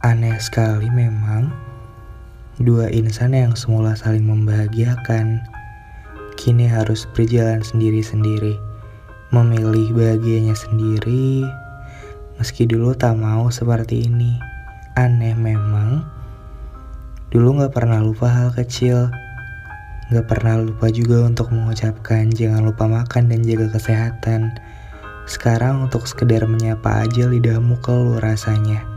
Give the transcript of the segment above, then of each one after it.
Aneh sekali memang, dua insan yang semula saling membahagiakan, kini harus berjalan sendiri-sendiri, memilih bahagianya sendiri, meski dulu tak mau seperti ini. Aneh memang, dulu gak pernah lupa hal kecil, gak pernah lupa juga untuk mengucapkan jangan lupa makan dan jaga kesehatan. Sekarang untuk sekedar menyapa aja lidahmu keluh rasanya.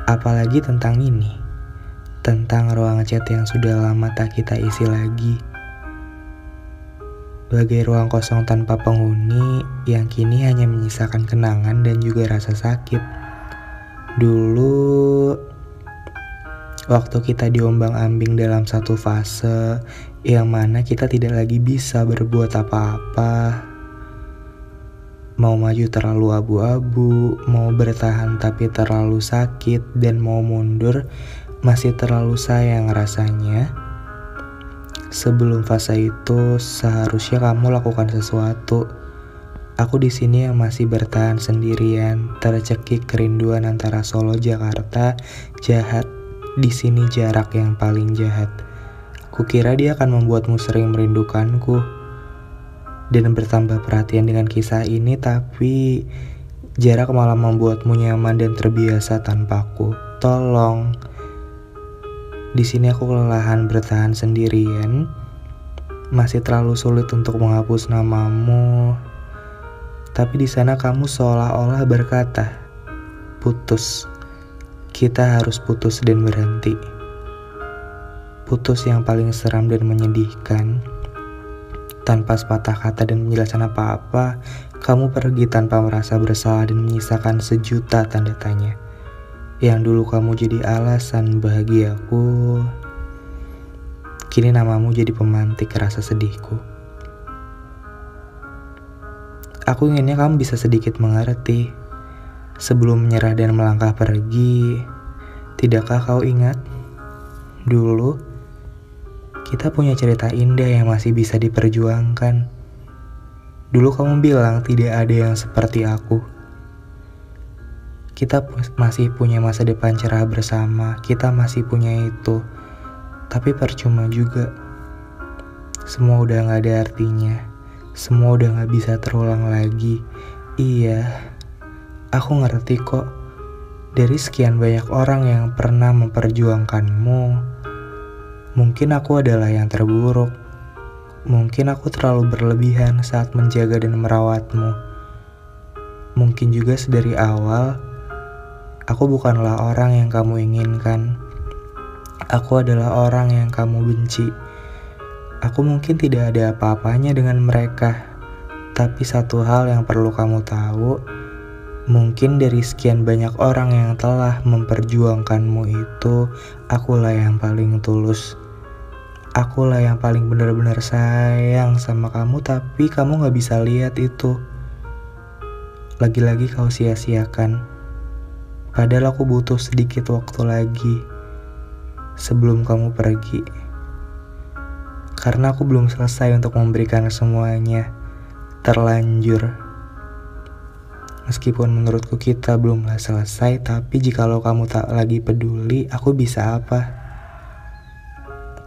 Apalagi tentang ini, tentang ruang chat yang sudah lama tak kita isi lagi. Bagai ruang kosong tanpa penghuni yang kini hanya menyisakan kenangan dan juga rasa sakit. Dulu, waktu kita diombang-ambing dalam satu fase yang mana kita tidak lagi bisa berbuat apa-apa. Mau maju terlalu abu-abu, mau bertahan tapi terlalu sakit, dan mau mundur masih terlalu sayang rasanya. Sebelum fase itu, seharusnya kamu lakukan sesuatu. Aku di sini yang masih bertahan sendirian, tercekik kerinduan antara Solo Jakarta, jahat. Di sini jarak yang paling jahat. Kukira dia akan membuatmu sering merindukanku dan bertambah perhatian dengan kisah ini, tapi jarak malah membuatmu nyaman dan terbiasa tanpaku. Tolong. Di sini aku kelelahan bertahan sendirian. Masih terlalu sulit untuk menghapus namamu. Tapi di sana kamu seolah-olah berkata, putus. Kita harus putus dan berhenti. Putus yang paling seram dan menyedihkan. Tanpa sepatah kata dan penjelasan apa-apa, kamu pergi tanpa merasa bersalah dan menyisakan sejuta tanda tanya. Yang dulu kamu jadi alasan bahagiaku, kini namamu jadi pemantik rasa sedihku. Aku inginnya kamu bisa sedikit mengerti. Sebelum menyerah dan melangkah pergi, tidakkah kau ingat? Dulu, kita punya cerita indah yang masih bisa diperjuangkan. Dulu kamu bilang tidak ada yang seperti aku. Kita masih punya masa depan cerah bersama, kita masih punya itu. Tapi percuma juga. Semua udah gak ada artinya. Semua udah gak bisa terulang lagi. Iya, aku ngerti kok. Dari sekian banyak orang yang pernah memperjuangkanmu, mungkin aku adalah yang terburuk. Mungkin aku terlalu berlebihan saat menjaga dan merawatmu. Mungkin juga sedari awal, aku bukanlah orang yang kamu inginkan. Aku adalah orang yang kamu benci. Aku mungkin tidak ada apa-apanya dengan mereka. Tapi satu hal yang perlu kamu tahu, mungkin dari sekian banyak orang yang telah memperjuangkanmu itu, akulah yang paling tulus. Akulah yang paling benar-benar sayang sama kamu, tapi kamu gak bisa lihat itu. Lagi-lagi kau sia-siakan. Padahal aku butuh sedikit waktu lagi sebelum kamu pergi. Karena aku belum selesai untuk memberikan semuanya. Terlanjur. Meskipun menurutku kita belumlah selesai, tapi jikalau kamu tak lagi peduli, aku bisa apa?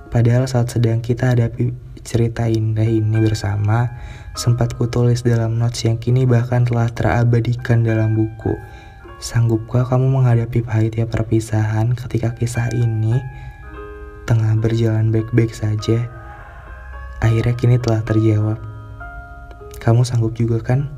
Padahal saat sedang kita hadapi cerita indah ini bersama, sempat kutulis dalam notes yang kini bahkan telah terabadikan dalam buku. Sanggupkah kamu menghadapi pahitnya perpisahan ketika kisah ini tengah berjalan baik-baik saja? Akhirnya kini telah terjawab. Kamu sanggup juga kan?